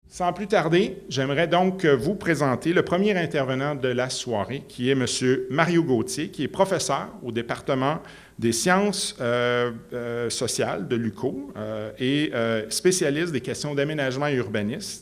Sans plus tarder, j'aimerais donc vous présenter le premier intervenant de la soirée, qui est M. Mario Gauthier, qui est professeur au département des sciences sociales de l'UQO et spécialiste des questions d'aménagement et urbanisme.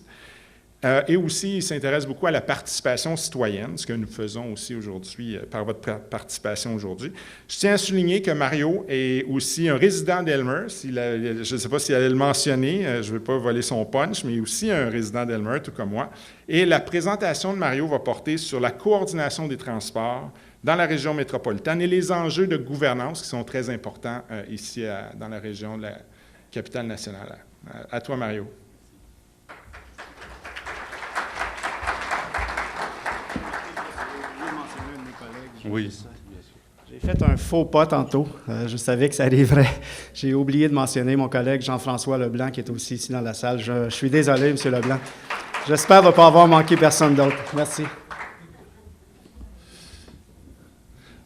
Et aussi, il s'intéresse beaucoup à la participation citoyenne, ce que nous faisons aussi aujourd'hui par votre participation aujourd'hui. Je tiens à souligner que Mario est aussi un résident d'Elmer. Je ne sais pas s'il allait le mentionner, je ne veux pas voler son punch, mais aussi un résident d'Elmer, tout comme moi. Et la présentation de Mario va porter sur la coordination des transports dans la région métropolitaine et les enjeux de gouvernance qui sont très importants ici dans la région de la capitale nationale. À toi, Mario. Oui. J'ai fait un faux pas tantôt. Je savais que ça arriverait. J'ai oublié de mentionner mon collègue Jean-François Leblanc, qui est aussi ici dans la salle. Je suis désolé, M. Leblanc. J'espère ne pas avoir manqué personne d'autre. Merci.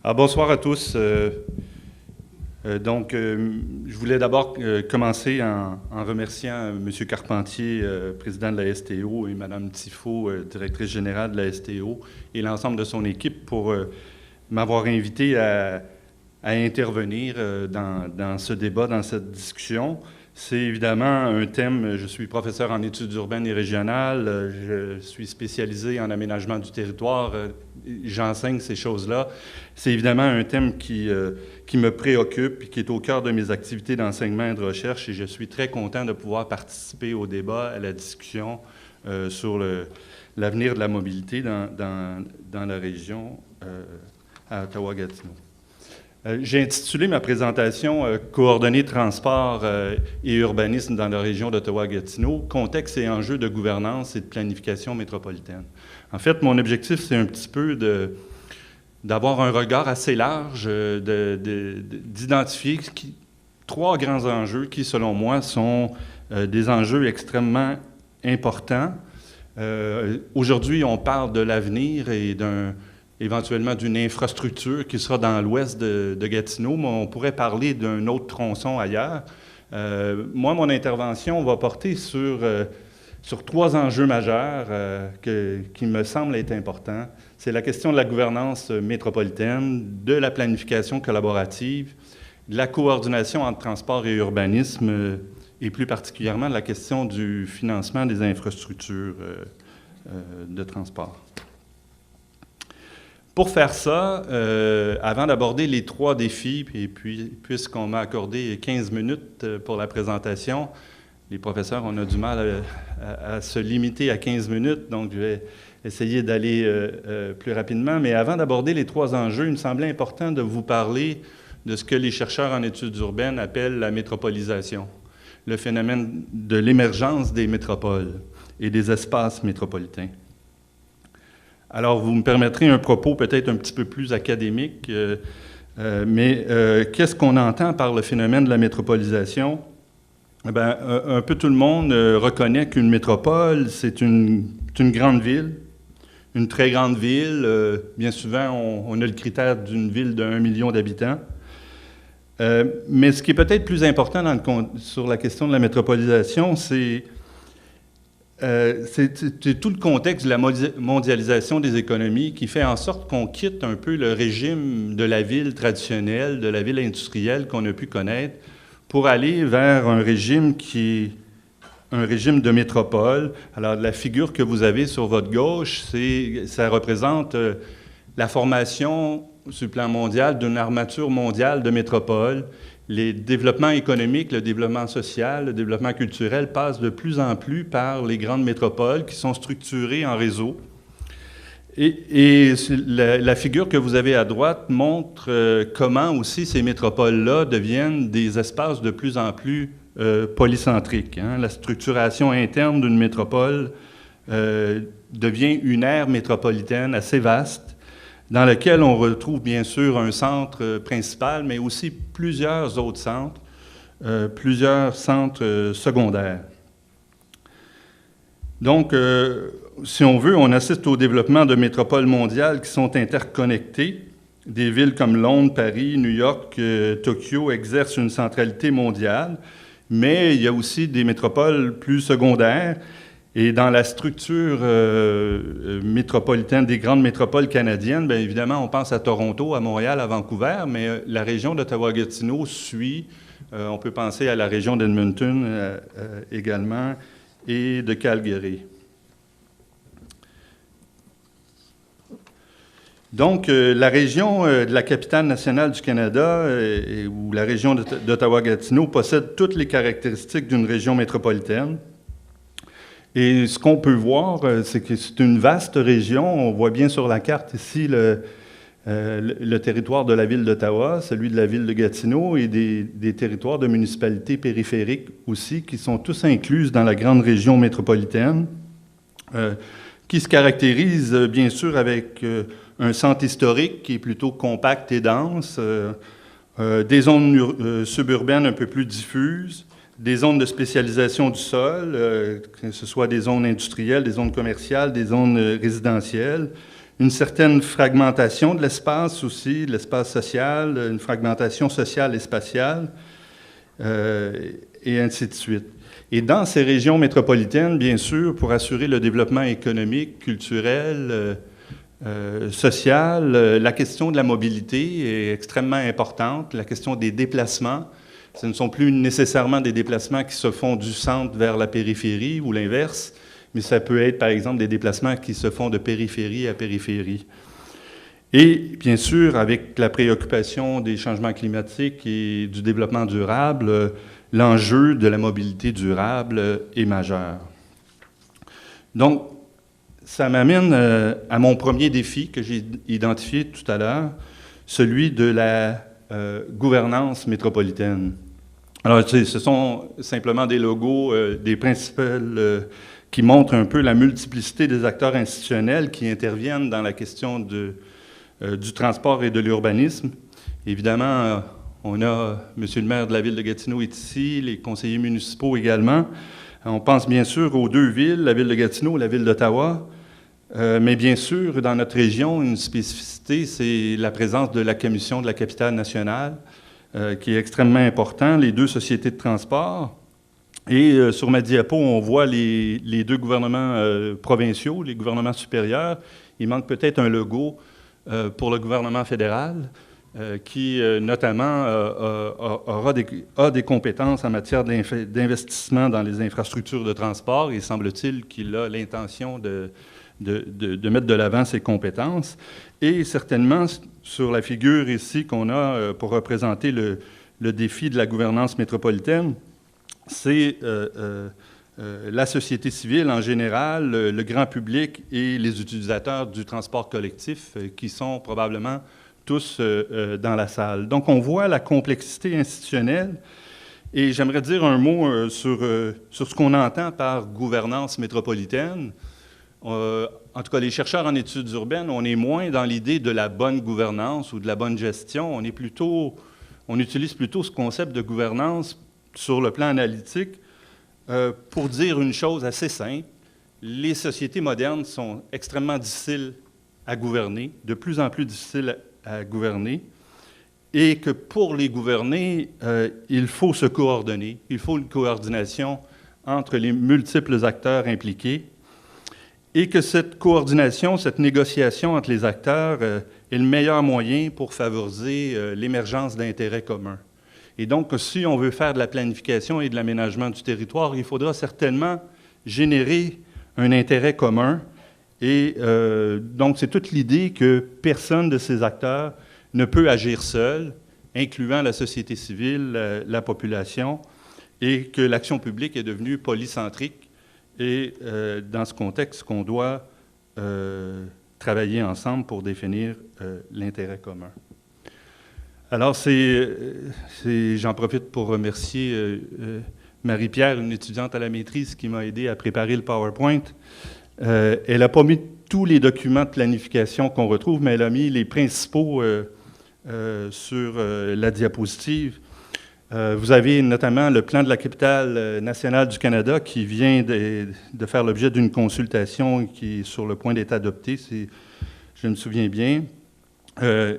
Bonsoir à tous. Je voulais d'abord commencer en remerciant M. Carpentier, président de la STO, et Mme Tifo, directrice générale de la STO, et l'ensemble de son équipe pour m'avoir invité à intervenir dans ce débat, dans cette discussion. C'est évidemment un thème, je suis professeur en études urbaines et régionales, je suis spécialisé en aménagement du territoire, j'enseigne ces choses-là. C'est évidemment un thème qui me préoccupe et qui est au cœur de mes activités d'enseignement et de recherche, et je suis très content de pouvoir participer au débat, à la discussion sur l'avenir de la mobilité dans la région à Ottawa-Gatineau. J'ai intitulé ma présentation « Coordonner transport et urbanisme dans la région d'Ottawa-Gatineau, contexte et enjeux de gouvernance et de planification métropolitaine ». En fait, mon objectif, c'est un petit peu d'avoir un regard assez large, d'identifier trois grands enjeux qui, selon moi, sont des enjeux extrêmement importants. Aujourd'hui, on parle de l'avenir et éventuellement d'une infrastructure qui sera dans l'ouest de Gatineau, mais on pourrait parler d'un autre tronçon ailleurs. Moi, mon intervention va porter sur trois enjeux majeurs qui me semblent être importants. C'est la question de la gouvernance métropolitaine, de la planification collaborative, de la coordination entre transport et urbanisme, et plus particulièrement de la question du financement des infrastructures de transport. Pour faire ça, avant d'aborder les trois défis, et puis puisqu'on m'a accordé 15 minutes pour la présentation, les professeurs, on a du mal à se limiter à 15 minutes, donc je vais essayer d'aller plus rapidement. Mais avant d'aborder les trois enjeux, il me semblait important de vous parler de ce que les chercheurs en études urbaines appellent la métropolisation, le phénomène de l'émergence des métropoles et des espaces métropolitains. Alors, vous me permettrez un propos peut-être un petit peu plus académique, mais qu'est-ce qu'on entend par le phénomène de la métropolisation? Bien, un peu tout le monde reconnaît qu'une métropole, c'est une grande ville, une très grande ville. Bien souvent, on a le critère d'une ville de 1 million d'habitants. Mais ce qui est peut-être plus important sur la question de la métropolisation, c'est tout le contexte de la mondialisation des économies qui fait en sorte qu'on quitte un peu le régime de la ville traditionnelle, de la ville industrielle qu'on a pu connaître, pour aller vers un régime qui est un régime de métropole. Alors, la figure que vous avez sur votre gauche, ça représente la formation sur le plan mondial d'une armature mondiale de métropole. Les développements économiques, le développement social, le développement culturel passent de plus en plus par les grandes métropoles qui sont structurées en réseau. Et la figure que vous avez à droite montre comment aussi ces métropoles-là deviennent des espaces de plus en plus polycentriques. Hein. La structuration interne d'une métropole devient une aire métropolitaine assez vaste, dans lequel on retrouve bien sûr un centre principal, mais aussi plusieurs autres centres, secondaires. Donc, si on veut, on assiste au développement de métropoles mondiales qui sont interconnectées. Des villes comme Londres, Paris, New York, Tokyo exercent une centralité mondiale, mais il y a aussi des métropoles plus secondaires. Et dans la structure métropolitaine des grandes métropoles canadiennes, bien évidemment, on pense à Toronto, à Montréal, à Vancouver, mais la région d'Ottawa-Gatineau suit. On peut penser à la région d'Edmonton également et de Calgary. Donc, la région de la capitale nationale du Canada, ou la région d'Ottawa-Gatineau, possède toutes les caractéristiques d'une région métropolitaine. Et ce qu'on peut voir, c'est que c'est une vaste région. On voit bien sur la carte ici le territoire de la ville d'Ottawa, celui de la ville de Gatineau et des territoires de municipalités périphériques aussi, qui sont tous inclus dans la grande région métropolitaine, qui se caractérise bien sûr avec un centre historique qui est plutôt compact et dense, des zones suburbaines un peu plus diffuses, des zones de spécialisation du sol, que ce soit des zones industrielles, des zones commerciales, des zones résidentielles, une certaine fragmentation de l'espace aussi, de l'espace social, une fragmentation sociale et spatiale, et ainsi de suite. Et dans ces régions métropolitaines, bien sûr, pour assurer le développement économique, culturel, social, la question de la mobilité est extrêmement importante, la question des déplacements. Ce ne sont plus nécessairement des déplacements qui se font du centre vers la périphérie ou l'inverse, mais ça peut être, par exemple, des déplacements qui se font de périphérie à périphérie. Et, bien sûr, avec la préoccupation des changements climatiques et du développement durable, l'enjeu de la mobilité durable est majeur. Donc, ça m'amène à mon premier défi que j'ai identifié tout à l'heure, celui de la gouvernance métropolitaine. Alors, ce sont simplement des logos, des principales qui montrent un peu la multiplicité des acteurs institutionnels qui interviennent dans la question du transport et de l'urbanisme. Évidemment, on a M. le maire de la ville de Gatineau est ici, les conseillers municipaux également. On pense bien sûr aux deux villes, la ville de Gatineau et la ville d'Ottawa. Mais bien sûr, dans notre région, une spécificité, c'est la présence de la Commission de la capitale nationale, qui est extrêmement important, les deux sociétés de transport. Et sur ma diapo, on voit les deux gouvernements provinciaux, les gouvernements supérieurs. Il manque peut-être un logo pour le gouvernement fédéral, qui notamment a des compétences en matière d'investissement dans les infrastructures de transport. Il semble-t-il qu'il a l'intention de mettre de l'avant ses compétences. Et certainement, sur la figure ici qu'on a pour représenter le défi de la gouvernance métropolitaine, c'est la société civile en général, le grand public et les utilisateurs du transport collectif qui sont probablement tous dans la salle. Donc, on voit la complexité institutionnelle. Et j'aimerais dire un mot sur ce qu'on entend par gouvernance métropolitaine. En tout cas, les chercheurs en études urbaines, on est moins dans l'idée de la bonne gouvernance ou de la bonne gestion. On utilise plutôt ce concept de gouvernance sur le plan analytique pour dire une chose assez simple. Les sociétés modernes sont extrêmement difficiles à gouverner, de plus en plus difficiles à gouverner, et que pour les gouverner, il faut se coordonner. Il faut une coordination entre les multiples acteurs impliqués, et que cette coordination, cette négociation entre les acteurs est le meilleur moyen pour favoriser l'émergence d'intérêts communs. Et donc, si on veut faire de la planification et de l'aménagement du territoire, il faudra certainement générer un intérêt commun. Et donc, c'est toute l'idée que personne de ces acteurs ne peut agir seul, incluant la société civile, la population, et que l'action publique est devenue polycentrique. Et dans ce contexte, qu'on doit travailler ensemble pour définir l'intérêt commun. Alors, j'en profite pour remercier Marie-Pierre, une étudiante à la maîtrise, qui m'a aidé à préparer le PowerPoint. Elle n'a pas mis tous les documents de planification qu'on retrouve, mais elle a mis les principaux sur la diapositive. Vous avez notamment le plan de la capitale nationale du Canada qui vient de faire l'objet d'une consultation qui est sur le point d'être adoptée, si je me souviens bien.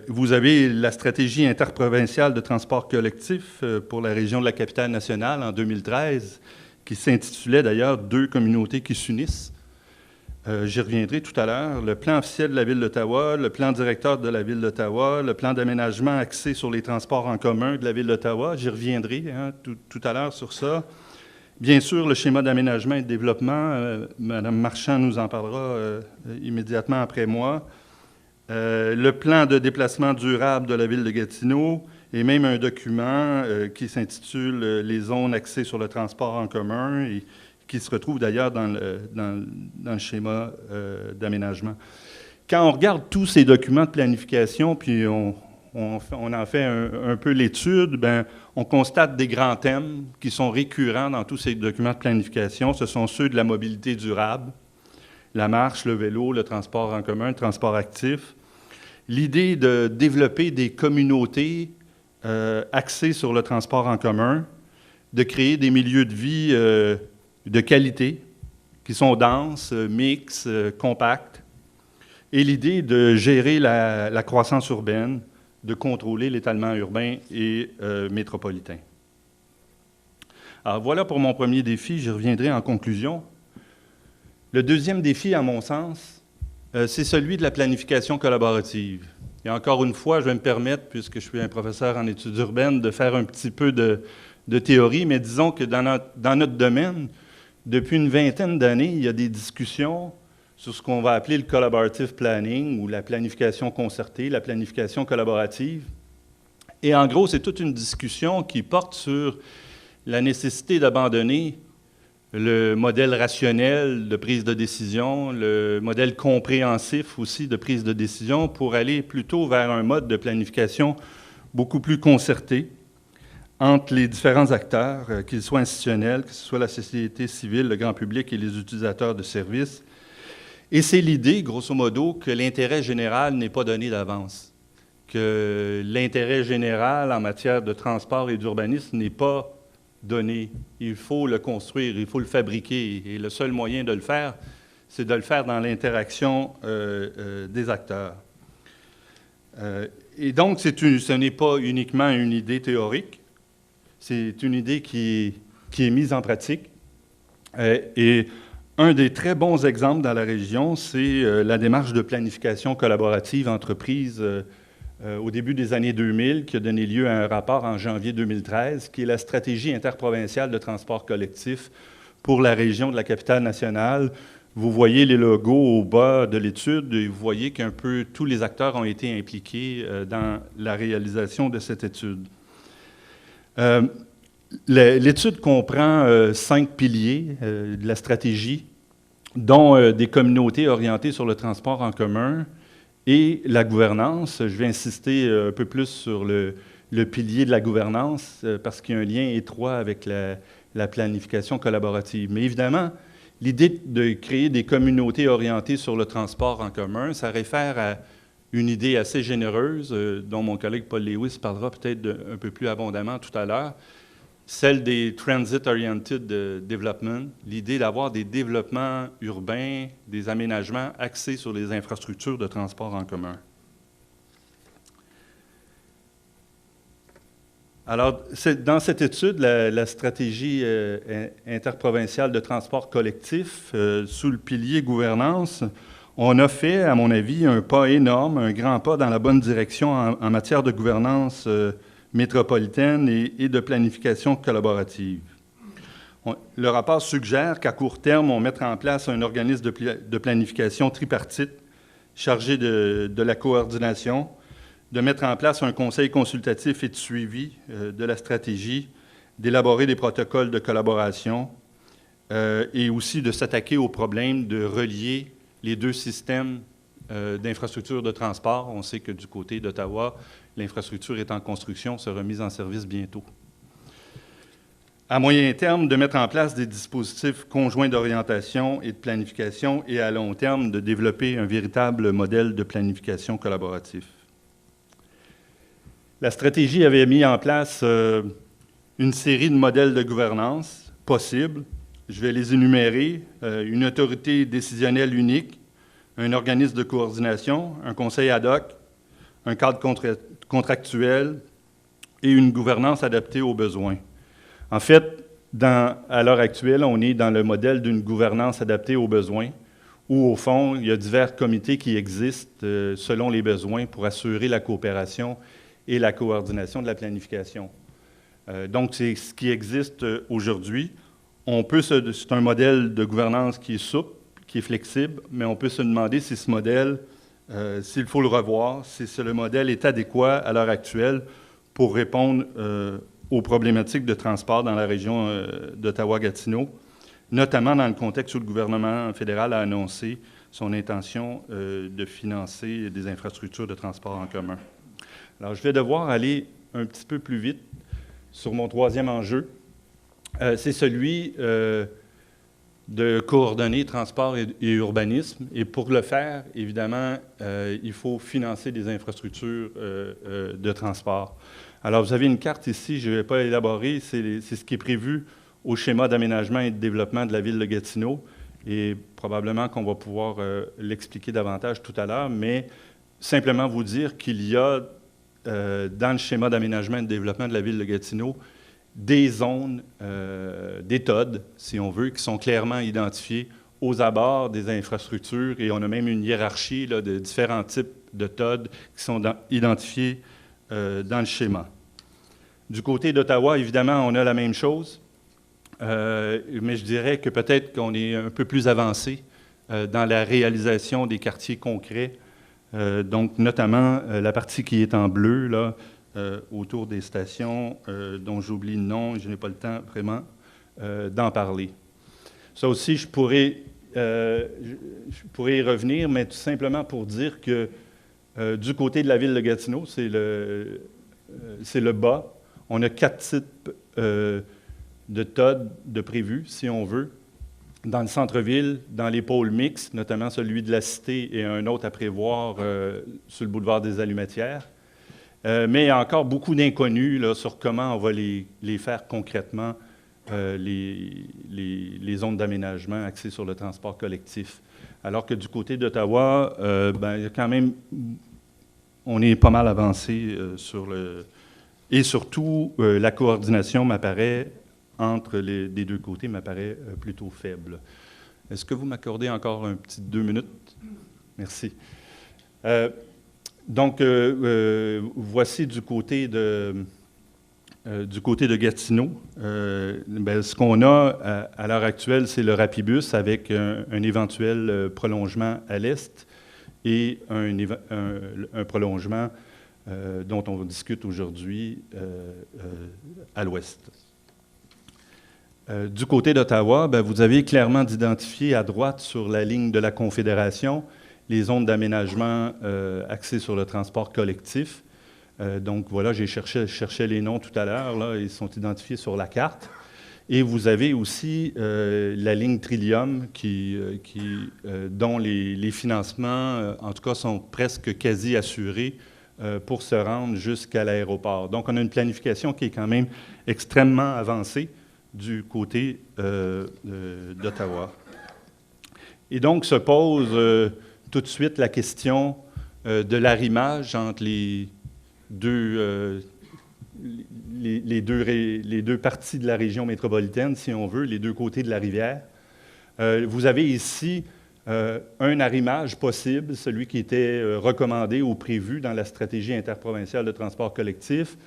Vous avez la stratégie interprovinciale de transport collectif pour la région de la capitale nationale en 2013 qui s'intitulait d'ailleurs « Deux communautés qui s'unissent ». J'y reviendrai tout à l'heure. Le plan officiel de la Ville d'Ottawa, le plan directeur de la Ville d'Ottawa, le plan d'aménagement axé sur les transports en commun de la Ville d'Ottawa. J'y reviendrai tout à l'heure sur ça. Bien sûr, le schéma d'aménagement et de développement, Mme Marchand nous en parlera immédiatement après moi. Le plan de déplacement durable de la Ville de Gatineau et même un document qui s'intitule « Les zones axées sur le transport en commun » et qui se retrouve d'ailleurs dans le schéma d'aménagement. Quand on regarde tous ces documents de planification, puis on en fait un peu l'étude, bien, on constate des grands thèmes qui sont récurrents dans tous ces documents de planification. Ce sont ceux de la mobilité durable, la marche, le vélo, le transport en commun, le transport actif. L'idée de développer des communautés axées sur le transport en commun, de créer des milieux de vie de qualité, qui sont denses, mixtes, compacts, et l'idée de gérer la croissance urbaine, de contrôler l'étalement urbain et métropolitain. Alors voilà pour mon premier défi, j'y reviendrai en conclusion. Le deuxième défi, à mon sens, c'est celui de la planification collaborative. Et encore une fois, je vais me permettre, puisque je suis un professeur en études urbaines, de faire un petit peu de théorie, mais disons que dans notre domaine, depuis une vingtaine d'années, il y a des discussions sur ce qu'on va appeler le collaborative planning ou la planification concertée, la planification collaborative. Et en gros, c'est toute une discussion qui porte sur la nécessité d'abandonner le modèle rationnel de prise de décision, le modèle compréhensif aussi de prise de décision pour aller plutôt vers un mode de planification beaucoup plus concerté entre les différents acteurs, qu'ils soient institutionnels, que ce soit la société civile, le grand public et les utilisateurs de services. Et c'est l'idée, grosso modo, que l'intérêt général n'est pas donné d'avance, que l'intérêt général en matière de transport et d'urbanisme n'est pas donné. Il faut le construire, il faut le fabriquer, et le seul moyen de le faire, c'est de le faire dans l'interaction des acteurs. Et donc, ce n'est pas uniquement une idée théorique, c'est une idée qui est mise en pratique. Et un des très bons exemples dans la région, c'est la démarche de planification collaborative entreprise au début des années 2000, qui a donné lieu à un rapport en janvier 2013, qui est la stratégie interprovinciale de transport collectif pour la région de la Capitale-Nationale. Vous voyez les logos au bas de l'étude et vous voyez qu'un peu tous les acteurs ont été impliqués dans la réalisation de cette étude. L'étude comprend 5 piliers de la stratégie, dont des communautés orientées sur le transport en commun et la gouvernance. Je vais insister un peu plus sur le pilier de la gouvernance parce qu'il y a un lien étroit avec la planification collaborative. Mais évidemment, l'idée de créer des communautés orientées sur le transport en commun, ça réfère à une idée assez généreuse, dont mon collègue Paul Lewis parlera peut-être un peu plus abondamment tout à l'heure, celle des Transit-Oriented Development, l'idée d'avoir des développements urbains, des aménagements axés sur les infrastructures de transport en commun. Alors, dans cette étude, la stratégie interprovinciale de transport collectif, sous le pilier gouvernance, on a fait, à mon avis, un pas énorme, un grand pas dans la bonne direction en matière de gouvernance métropolitaine et de planification collaborative. Le rapport suggère qu'à court terme, on mette en place un organisme de planification tripartite chargé de la coordination, de mettre en place un conseil consultatif et de suivi de la stratégie, d'élaborer des protocoles de collaboration et aussi de s'attaquer au problème de relier les deux systèmes d'infrastructures de transport. On sait que du côté d'Ottawa, l'infrastructure est en construction, sera mise en service bientôt. À moyen terme, de mettre en place des dispositifs conjoints d'orientation et de planification et à long terme, de développer un véritable modèle de planification collaboratif. La stratégie avait mis en place une série de modèles de gouvernance possibles. Je vais les énumérer. Une autorité décisionnelle unique, un organisme de coordination, un conseil ad hoc, un cadre contractuel et une gouvernance adaptée aux besoins. En fait, à l'heure actuelle, on est dans le modèle d'une gouvernance adaptée aux besoins, où, au fond, il y a divers comités qui existent selon les besoins pour assurer la coopération et la coordination de la planification. Donc, c'est ce qui existe aujourd'hui. C'est un modèle de gouvernance qui est souple, qui est flexible, mais on peut se demander si ce modèle, s'il faut le revoir, si le modèle est adéquat à l'heure actuelle pour répondre aux problématiques de transport dans la région d'Ottawa-Gatineau, notamment dans le contexte où le gouvernement fédéral a annoncé son intention de financer des infrastructures de transport en commun. Alors, je vais devoir aller un petit peu plus vite sur mon troisième enjeu. C'est celui de coordonner transport et urbanisme. Et pour le faire, évidemment, il faut financer des infrastructures de transport. Alors, vous avez une carte ici, je ne vais pas élaborer, c'est ce qui est prévu au schéma d'aménagement et de développement de la ville de Gatineau. Et probablement qu'on va pouvoir l'expliquer davantage tout à l'heure, mais simplement vous dire qu'il y a dans le schéma d'aménagement et de développement de la ville de Gatineau des zones, des TOD, si on veut, qui sont clairement identifiées aux abords des infrastructures, et on a même une hiérarchie là, de différents types de TOD qui sont identifiés dans le schéma. Du côté d'Ottawa, évidemment, on a la même chose, mais je dirais que peut-être qu'on est un peu plus avancé dans la réalisation des quartiers concrets, donc notamment la partie qui est en bleu, là, autour des stations, dont j'oublie le nom, je n'ai pas le temps vraiment d'en parler. Ça aussi, je pourrais y revenir, mais tout simplement pour dire que du côté de la ville de Gatineau, c'est le bas. On a 4 types de TOD de prévus, si on veut, dans le centre-ville, dans les pôles mixtes, notamment celui de la Cité et un autre à prévoir sur le boulevard des Allumetières. Mais il y a encore beaucoup d'inconnus là, sur comment on va les faire concrètement, les zones d'aménagement axées sur le transport collectif. Alors que du côté d'Ottawa, il y a quand même, on est pas mal avancé sur le... Et surtout, la coordination m'apparaît, entre les deux côtés, m'apparaît plutôt faible. Est-ce que vous m'accordez encore un petit 2 minutes? Merci. Donc, voici du côté de Gatineau. Ce qu'on a à l'heure actuelle, c'est le Rapibus avec un éventuel prolongement à l'est et un prolongement dont on discute aujourd'hui à l'ouest. Du côté d'Ottawa, vous avez clairement identifié à droite sur la ligne de la Confédération les zones d'aménagement axées sur le transport collectif. Donc voilà, j'ai cherché les noms tout à l'heure, là, ils sont identifiés sur la carte. Et vous avez aussi la ligne Trillium dont les financements, en tout cas, sont presque quasi assurés pour se rendre jusqu'à l'aéroport. Donc on a une planification qui est quand même extrêmement avancée du côté d'Ottawa. Et donc se pose tout de suite la question de l'arrimage entre les deux parties de la région métropolitaine, si on veut, les deux côtés de la rivière. Vous avez ici un arrimage possible, celui qui était recommandé ou prévu dans la stratégie interprovinciale de transport collectif.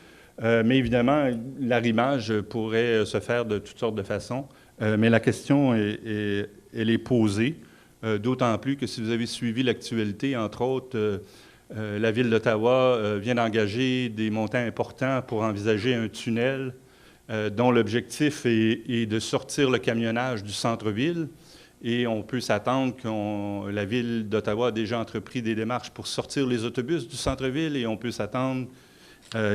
Mais évidemment, l'arrimage pourrait se faire de toutes sortes de façons. Mais la question, elle est posée. D'autant plus que si vous avez suivi l'actualité, entre autres, la Ville d'Ottawa vient d'engager des montants importants pour envisager un tunnel dont l'objectif est de sortir le camionnage du centre-ville. Et on peut s'attendre que la Ville d'Ottawa a déjà entrepris des démarches pour sortir les autobus du centre-ville et on peut s'attendre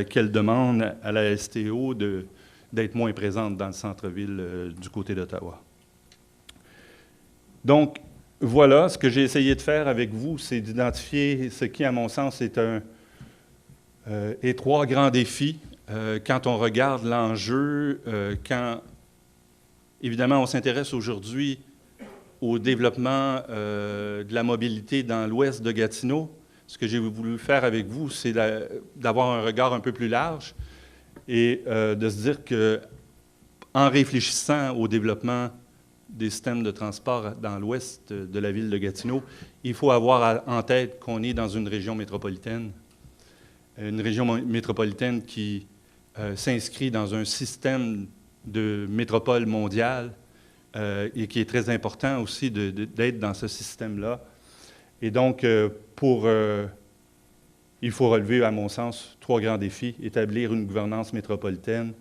qu'elle demande à la STO d'être moins présente dans le centre-ville du côté d'Ottawa. Donc, voilà, ce que j'ai essayé de faire avec vous, c'est d'identifier ce qui, à mon sens, est 3 grands défis quand on regarde l'enjeu, quand, évidemment, on s'intéresse aujourd'hui au développement de la mobilité dans l'ouest de Gatineau. Ce que j'ai voulu faire avec vous, c'est d'avoir un regard un peu plus large et de se dire que en réfléchissant au développement des systèmes de transport dans l'ouest de la ville de Gatineau, il faut avoir en tête qu'on est dans une région métropolitaine qui s'inscrit dans un système de métropole mondiale et qui est très important aussi d'être dans ce système-là. Et donc, il faut relever, à mon sens, 3 grands défis. Établir une gouvernance métropolitaine,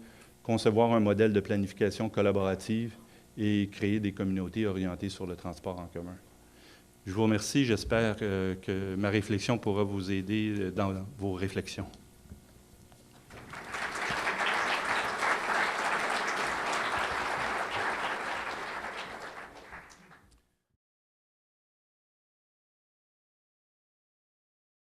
concevoir un modèle de planification collaborative et créer des communautés orientées sur le transport en commun. Je vous remercie. J'espère que ma réflexion pourra vous aider dans vos réflexions.